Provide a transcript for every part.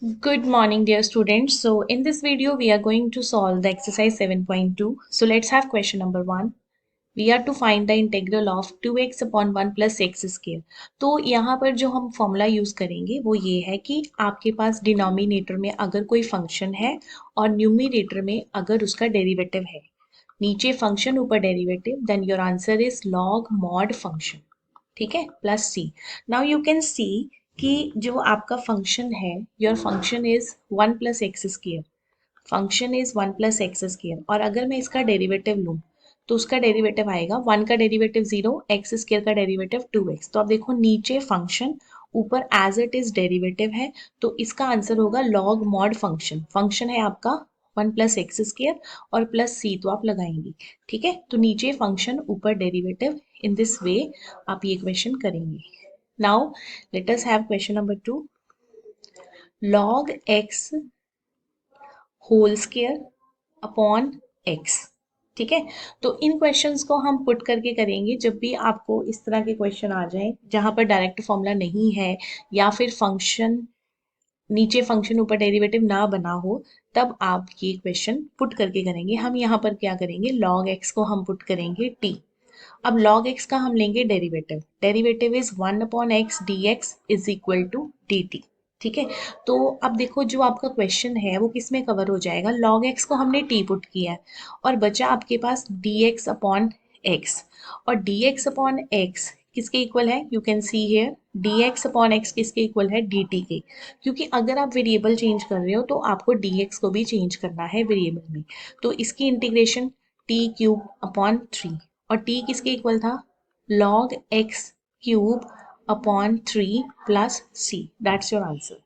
Good morning, dear students. So, in this video, we are going to solve the exercise 7.2. So, let's have question number 1. We are to find the integral of 2x upon 1 plus x square. तो यहाँ पर जो हम formula use करेंगे वो ये है कि आपके पास डिनोमिनेटर में अगर कोई फंक्शन है और न्यूमिनेटर में अगर उसका डेरिवेटिव है, नीचे फंक्शन ऊपर derivative, then your answer is log mod function. ठीक है, plus c. Now you can see कि जो आपका फंक्शन है, your function is 1 plus x square. Function is 1 plus x square और अगर मैं इसका डेरिवेटिव लूँ तो उसका डेरिवेटिव आएगा 1 का डेरिवेटिव 0, एक्स स्क्र का डेरिवेटिव 2x. तो आप देखो नीचे फंक्शन, ऊपर एज इट इज डेरिवेटिव है, तो इसका आंसर होगा लॉग मॉड फंक्शन. फंक्शन है आपका 1 प्लस एक्स स्क्र और प्लस सी तो आप लगाएंगे. ठीक है, तो नीचे फंक्शन ऊपर डेरिवेटिव, इन दिस वे आप ये क्वेश्चन करेंगे. Now let us have question number 2. Log x whole square upon x. ठीक है, तो इन क्वेश्चंस को हम पुट करके करेंगे जब भी आपको इस तरह के क्वेश्चन आ जाएं जहां पर डायरेक्ट फॉर्मूला नहीं है या फिर फंक्शन नीचे फंक्शन ऊपर डेरिवेटिव ना बना हो, तब आप ये क्वेश्चन पुट करके करेंगे. हम यहाँ पर क्या करेंगे, log x को हम पुट करेंगे t. अब log x का हम लेंगे derivative. Derivative is 1 upon x d x is equal to d t. ठीक है, तो अब देखो जो आपका क्वेश्चन है वो किस में कवर हो जाएगा. log x को हमने t पुट किया है और बचा आपके पास dx अपॉन x. और dx अपॉन x किसके इक्वल है, you can see here dx upon x किसके इक्वल है, dt के. क्योंकि अगर आप वेरिएबल चेंज कर रहे हो तो आपको dx को भी चेंज करना है वेरिएबल में. तो इसकी इंटीग्रेशन t क्यूब अपॉन 3 और t किसके इक्वल था, log x cube upon 3 plus c. That's your answer.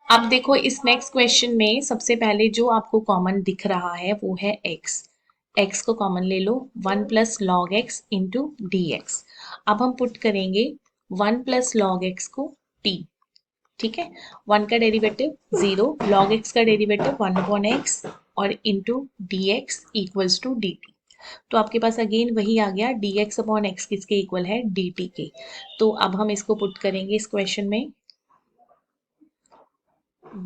अब देखो इस नेक्स्ट क्वेश्चन में सबसे पहले जो आपको कॉमन दिख रहा है वो है x. x को कॉमन ले लो, 1 plus log x into d x. अब हम पुट करेंगे 1 प्लस लॉग एक्स को t. ठीक है, 1 का डेरिवेटिव 0, लॉग एक्स का डेरिवेटिव 1 अपॉन एक्स और into d x equals to d t. तो आपके पास अगेन वही आ गया, डी एक्स अपॉन एक्स किसके इक्वल है, डी टी के. तो अब हम इसको पुट करेंगे इस क्वेश्चन में.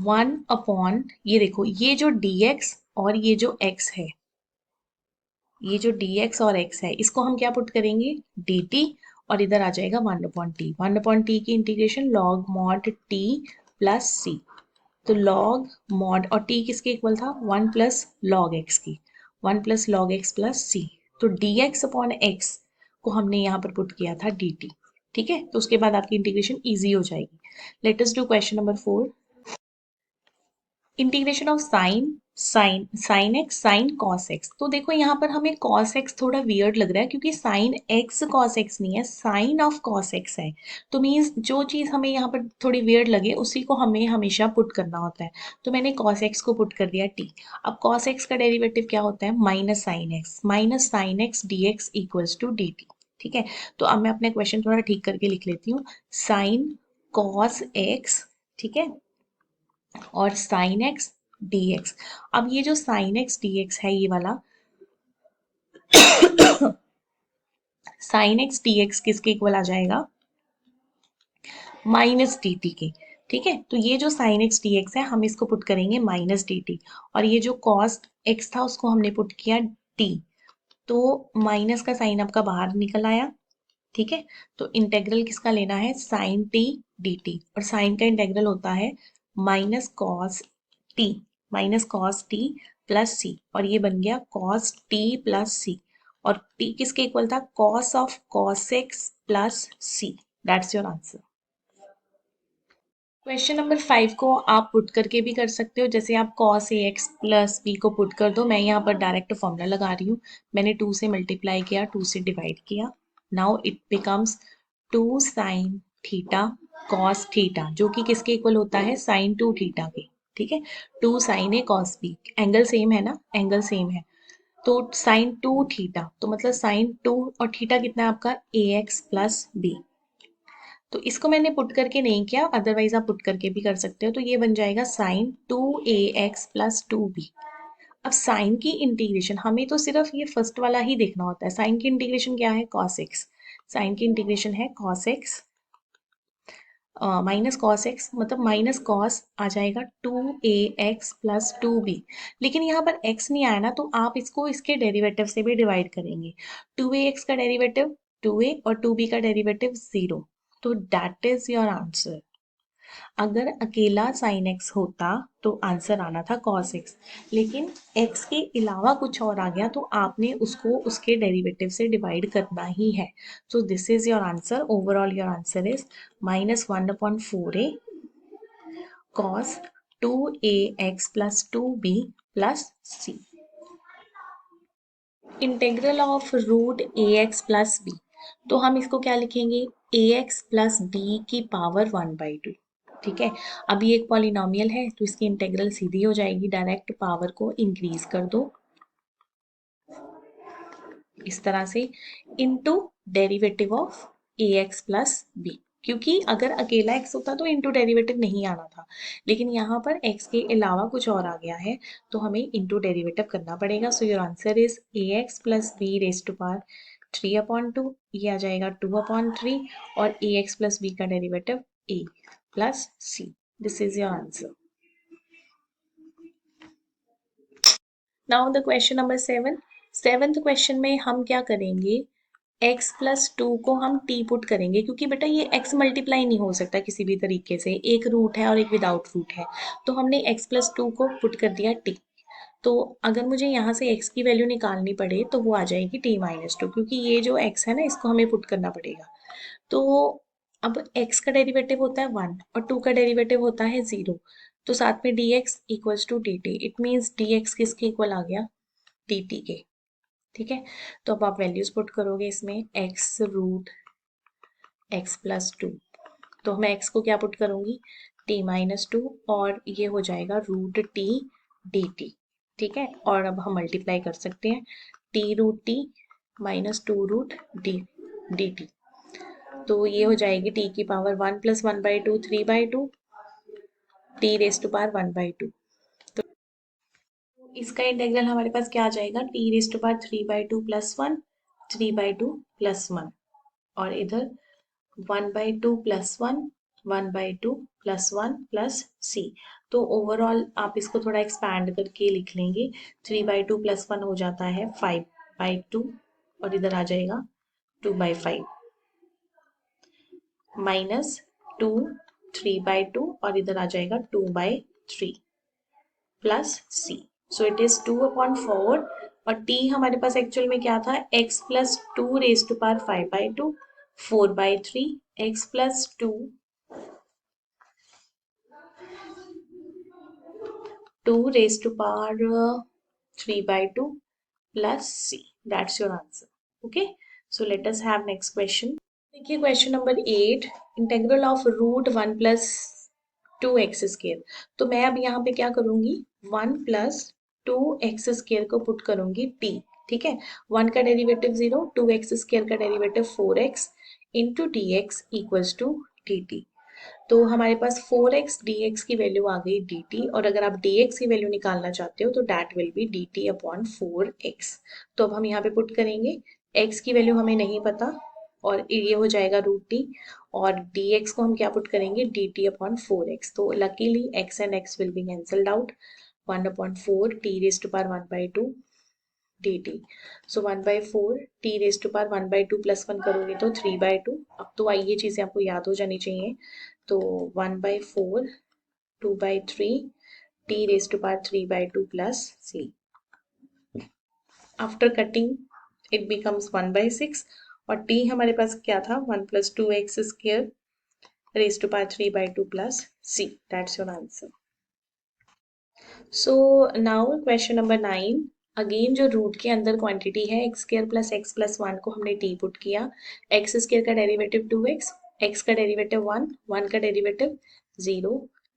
1 अपॉन, ये देखो ये जो dx और ये जो x है, ये जो dx और x है इसको हम क्या पुट करेंगे, dt. और इधर आ जाएगा 1 अपॉन टी. 1 अपॉन टी की integration log mod t plus c. तो लॉग मॉड और t किसके इक्वल था, 1 प्लस लॉग एक्स की, 1 plus log x plus c. तो dx अपॉन x को हमने यहाँ पर पुट किया था dt. ठीक है, तो उसके बाद आपकी इंटीग्रेशन ईजी हो जाएगी. Let us do question number 4. Integration of sine x sine cos x. तो देखो यहाँ पर हमें कॉस एक्स थोड़ा वियर्ड लग रहा है क्योंकि साइन एक्स कॉस एक्स नहीं है, साइन ऑफ कॉस एक्स है. तो मीन्स जो चीज़ हमें यहाँ पर थोड़ी वियर्ड लगे उसी को हमें हमेशा पुट करना होता है. तो मैंने कॉस एक्स को पुट कर दिया टी. अब कॉस एक्स का डेरिवेटिव क्या होता है, minus sine x d x equals to d t. ठीक है, तो अब मैं अपने क्वेश्चन थोड़ा ठीक करके लिख लेती हूँ. साइन कॉस एक्स, ठीक है, और साइन एक्स डी एक्स. अब ये जो साइन एक्स डी एक्स है ये वाला, साइन एक्स डी एक्स किसके इक्वल आ जाएगा, माइनस डी टी के. ठीक है, तो ये जो साइन एक्स डी एक्स है हम इसको पुट करेंगे माइनस डी टी. और ये जो कॉस एक्स था उसको हमने पुट किया टी. तो माइनस का साइन आपका बाहर निकल आया. ठीक है, तो इंटेग्रल किसका लेना है, साइन टी डी टी. और साइन का इंटेग्रल होता है minus cos t, minus cos t plus c. और ये बन गया कॉस टी प्लस सी. और टी किसके इक्वल था, cos of cos x plus c. That's your answer. Question number 5 को आप पुट करके भी कर सकते हो. जैसे आप cos A x plus B को पुट कर दो. मैं यहाँ पर डायरेक्ट फॉर्मूला लगा रही हूँ. मैंने 2 से मल्टीप्लाई किया, 2 से डिवाइड किया. Now it becomes 2 sine theta cos theta, जो कि किसके इक्वल होता है, साइन 2 थीटा के. ठीक है, 2 साइन ए कॉस बी, एंगल सेम है ना, एंगल सेम है. तो साइन 2 थीटा, तो मतलब साइन 2 और थीटा कितना है आपका, ए एक्स प्लस बी. तो इसको मैंने पुट करके नहीं किया, अदरवाइज आप पुट करके भी कर सकते हो. तो ये बन जाएगा साइन 2ax प्लस 2b. अब साइन की इंटीग्रेशन हमें तो सिर्फ ये फर्स्ट वाला ही देखना होता है. साइन की इंटीग्रेशन क्या है, कॉस एक्स. साइन की इंटीग्रेशन है cos x minus cos x मतलब माइनस कॉस आ जाएगा 2ax प्लस 2b। लेकिन यहाँ पर x नहीं आया ना, तो आप इसको इसके डेरिवेटिव से भी डिवाइड करेंगे। 2ax का डेरिवेटिव 2a और 2b का डेरिवेटिव 0। तो दैट इज योर आंसर। अगर अकेला साइन एक्स होता तो आंसर आना था कॉस एक्स, लेकिन एक्स के अलावा कुछ और आ गया तो आपने उसको उसके डेरिवेटिव से डिवाइड करना ही है। So this is your answer. Overall your answer is -1/4a cos 2ax plus 2b plus c। Integral of root a x plus b, तो हम इसको क्या लिखेंगे, ए एक्स प्लस बी की पावर 1/2। ठीक है, अब ये एक पॉलिनोमियल है तो इसकी इंटेग्रल सीधी हो जाएगी, डायरेक्ट पावर को इंक्रीज कर दो इस तरह से, into derivative of a x plus b. क्योंकि अगर अकेला x होता तो इनटू डेरिवेटिव नहीं आना था, लेकिन यहाँ पर x के अलावा कुछ और आ गया है तो हमें इनटू डेरिवेटिव करना पड़ेगा। So your answer is a x plus b raise to power 3/2, ये आ जाएगा 2/3, और ए एक्स प्लस बी का derivative a plus c। This is your answer. Now the question number 7। Seventh question में हम क्या करेंगे, x प्लस 2 को हम t पुट करेंगे, क्योंकि बेटा ये x मल्टीप्लाई नहीं हो सकता किसी भी तरीके से, एक रूट है और एक विदाउट रूट है, तो हमने x प्लस 2 को पुट कर दिया t। तो अगर मुझे यहाँ से x की वैल्यू निकालनी पड़े तो वो आ जाएगी t-2, क्योंकि ये जो x है ना इसको हमें पुट करना पड़ेगा। तो अब x का डेरिवेटिव होता है 1 और 2 का डेरिवेटिव होता है 0, तो साथ में dx equals to dt, it means dx किसके इक्वल आ गया, dt के। ठीक है, तो अब आप वैल्यूज पुट करोगे इसमें, x रूट x प्लस 2, तो मैं x को क्या पुट करूंगी, t-2, और ये हो जाएगा रूट t dt। ठीक है, और अब हम मल्टीप्लाई कर सकते हैं, t root t -2 root d dt, तो ये हो जाएगी t की power 1 + 1/2 3/2, t raise to power 1/2। तो इसका इंटीग्रल हमारे पास क्या आ जाएगा, t रेज टू पावर 3/2 + 1 3/2 + 1, और इधर 1/2 + 1 1/2 + 1 + c। तो ओवरऑल आप इसको थोड़ा एक्सपैंड करके लिख लेंगे, 3/2 + 1 हो जाता है 5/2, और इधर आ जाएगा 2/5 -2 3/2, और इधर आ जाएगा 2/3 plus c। So it is 2/4, और t हमारे पास एक्चुअल में क्या था, x plus 2 raise to power 5/2 4/3, x plus 2 raised to power 3/2 plus c. That's your answer. Okay. So let us have next question. देखिए question number 8, integral of root 1 + 2x²। तो मैं अब यहाँ पे क्या करूंगी, 1 + 2x² को पुट करूंगी t। ठीक है, 1 का डेरिवेटिव 0, 2x² का derivative 4x into dx equals to dt। तो हमारे पास 4x dx की वैल्यू आ गई dt, और अगर आप dx की वैल्यू निकालना चाहते हो तो दैट विल बी dt/4x। तो अब हम यहाँ पे पुट करेंगे, x की वैल्यू हमें नहीं पता और ये हो जाएगा रूट टी, और dx को हम क्या पुट करेंगे, dt/4x। तो luckily x and x will be cancelled out, 1/4 t raise to power 1/2 dt। So 1/4 t raise to power 1/2 + 1 करोगे तो 3/2। अब तो ये चीज़ें आपको याद हो जानी चाहिए, तो 1/4 2/3 t raised to power 3/2 plus c. After cutting it becomes 1/6, और t हमारे पास क्या था, 1 + 2x² raised to power 3/2 plus c. That's your answer. So now question number 9, again जो रूट के अंदर क्वांटिटी है x² + x + 1 को हमने t पुट किया, x² का डेरिवेटिव 2x, x का डेरिवेटिव 1, 1 का derivative 0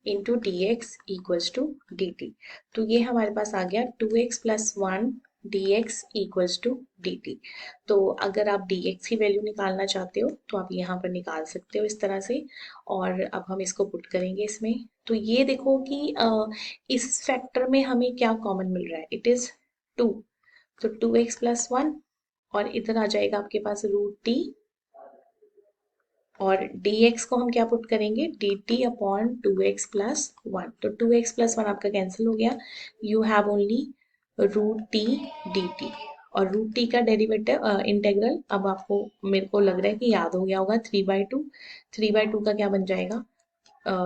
into dx equals to dt। तो ये हमारे पास आ गया 2x + 1 dx equals to dt। तो अगर आप dx की वैल्यू निकालना चाहते हो तो आप यहाँ पर निकाल सकते हो इस तरह से, और अब हम इसको पुट करेंगे इसमें। तो ये देखो कि इस फैक्टर में हमें क्या कॉमन मिल रहा है, इट इज 2, तो 2x + 1, और इधर आ जाएगा आपके पास रूट t, और dx को हम क्या पुट करेंगे, dt अपॉन 2x प्लस 1। तो 2x प्लस 1 आपका कैंसिल हो गया, you have only root t dt। और रूट टी का डेरिवेटिव इंटेग्रल अब आपको, मेरे को लग रहा है कि याद हो गया होगा, 3/2। 3/2 का क्या बन जाएगा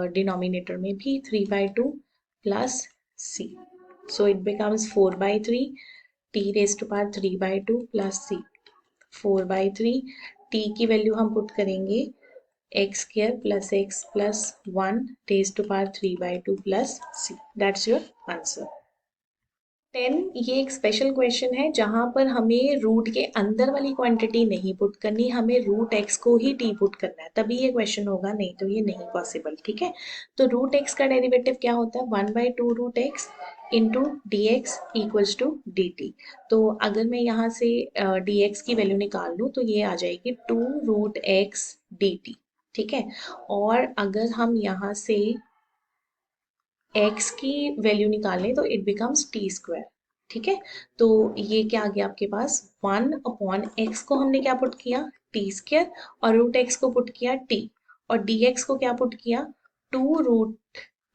डिनोमिनेटर में भी, 3/2 plus c। So it becomes 4/3 t raise to power 3/2 plus c। 4/3 t की वैल्यू हम पुट करेंगे x square plus x plus 1 raise to power 3/2 plus c। That's your answer. 10 ये एक स्पेशल क्वेश्चन है जहां पर हमें रूट के अंदर वाली क्वांटिटी नहीं पुट करनी, हमें रूट एक्स को ही टी पुट करना है, तभी ये क्वेश्चन होगा, नहीं तो ये नहीं पॉसिबल। ठीक है, तो रूट एक्स का डेरिवेटिव क्या होता है, 1/2 root x into d x equals to d t. तो अगर मैं यहाँ से डी एक्स की वैल्यू निकाल लूँ तो ये आ जाएगी 2 रूट एक्स डी टी। ठीक है, और अगर हम यहाँ से x की वैल्यू निकालें तो इट बिकम्स टी स्क्वायर। ठीक है, तो ये क्या आ गया आपके पास, 1/x को हमने क्या पुट किया, टी स्क्वायर, और रूट एक्स को पुट किया t, और dx को क्या पुट किया, 2 रूट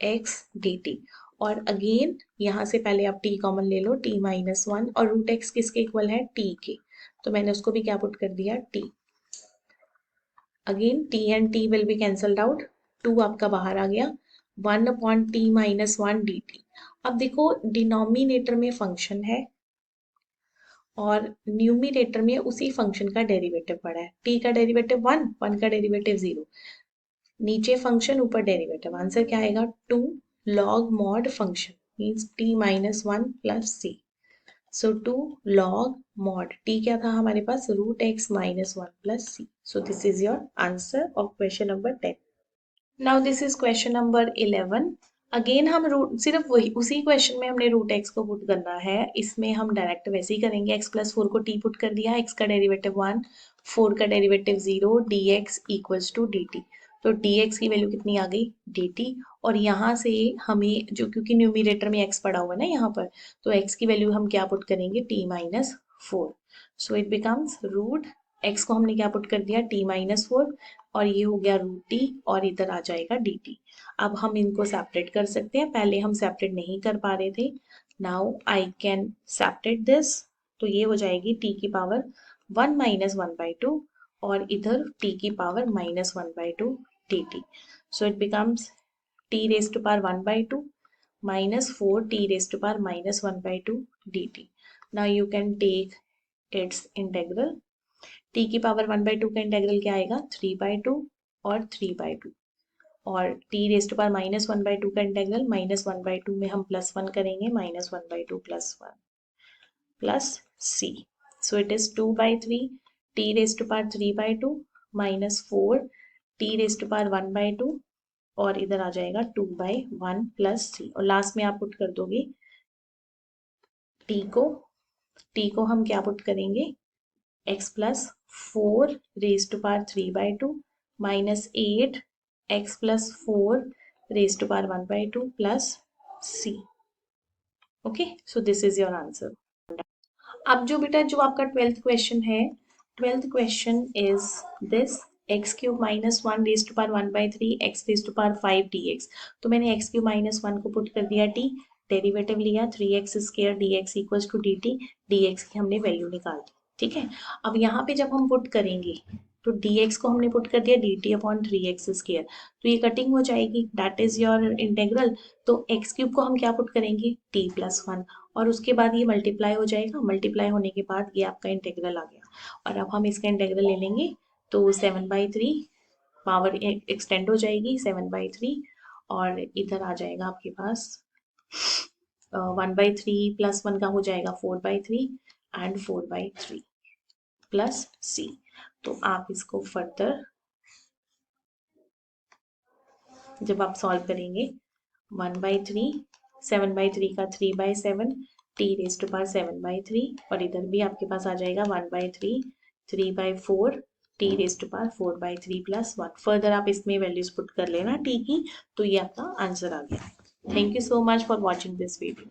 एक्स डी टी। और अगेन यहाँ से पहले आप t कॉमन ले लो, t माइनस 1, और रूट एक्स किसके इक्वल है, t के, तो मैंने उसको भी क्या पुट कर दिया, t। Again t and t will be cancelled out, 2 आपका बाहर आ गया, 1/t माइनस 1 डी टी। अब देखो डिनोमिनेटर में फंक्शन है और न्यूमिनेटर में उसी फंक्शन का डेरिवेटिव पड़ा है, t का डेरिवेटिव 1, 1 का डेरिवेटिव 0, नीचे फंक्शन ऊपर डेरिवेटिव, आंसर क्या आएगा, 2 log mod function means t minus 1 plus c। So 2 log mod t क्या था हमारे पास, root x minus 1 plus c। So this is your answer of question number 10। Now this is question number 11। Again हम root, सिर्फ वही उसी question में हमने रूट एक्स को पुट करना है, इसमें हम डायरेक्ट वैसे ही करेंगे, एक्स प्लस 4 को टी पुट कर दिया, एक्स का डेरिवेटिव 1, 4 का derivative 0, d x equals to d t. तो डी एक्स की वैल्यू कितनी आ गई, डी टी। और यहाँ से हमें जो, क्योंकि न्यूमिनेटर में एक्स पड़ा हुआ है ना यहाँ पर, तो एक्स की वैल्यू हम क्या पुट करेंगे, t minus 4। So it becomes root x को हमने क्या पुट कर दिया, टी माइनस 4, और ये हो गया रूट टी, और इधर आ जाएगा डी टी। अब हम इनको सेपरेट कर सकते हैं, पहले हम सेपरेट नहीं कर पा रहे थे, now I can separate this. तो ये हो जाएगी टी की पावर 1 माइनस 1/2, और इधर टी की power minus 1/2 d t. So it becomes t raise to power 1/2 minus 4 t raised to power minus 1/2 dt. Now you can take its integral। t की power 1/2 का इंटेग्रल क्या आएगा, 3/2 और 3/2, और t raise to power minus 1/2 का integral, minus 1/2 में हम plus 1 करेंगे, minus 1/2 plus 1 plus c। So it is 2/3 t raise to power 3/2 minus 4 t raise to power 1/2, और इधर आ जाएगा 2/1 प्लस c, और लास्ट में आप पुट कर दोगे t को हम क्या पुट करेंगे, x plus 4 raise to power 3/2 minus 8 x plus 4 raise to power 1/2 plus c। Okay, so this is your answer. अब जो बेटा जो आपका 12th क्वेश्चन है, 12th question is this, x cube minus 1 raise to power 1/3 x raise to power 5 dx। तो मैंने x cube minus 1 को put कर दिया t, डेरिवेटिव लिया 3x square dx equals to dt, dx की हमने वैल्यू निकाल दी। ठीक है, अब यहाँ पे जब हम पुट करेंगे तो dx को हमने पुट कर दिया dt अपॉन 3x स्क्वायर, तो ये कटिंग हो जाएगी, दैट इज योर इंटेग्रल। तो x क्यूब को हम क्या पुट करेंगे, t प्लस 1, और उसके बाद ये मल्टीप्लाई हो जाएगा, मल्टीप्लाई होने के बाद ये आपका इंटेग्रल आ गया। और अब हम इसका इंटेग्रल ले लेंगे, तो 7/3 पावर एक्सटेंड हो जाएगी 7/3, और इधर आ जाएगा आपके पास 1/3 प्लस 1 का हो जाएगा 4/3 एंड 4/3 प्लस c। तो आप इसको फर्दर जब आप सॉल्व करेंगे, 1/3, 7/3 का 3/7, t रेज टू पावर 7/3, और इधर भी आपके पास आ जाएगा 1/3, 3/4, t raise to power 4/3 plus 1। Further आप इसमें वैल्यूज पुट कर लेना t की, तो ये आपका आंसर आ गया। Thank you so much for watching this video.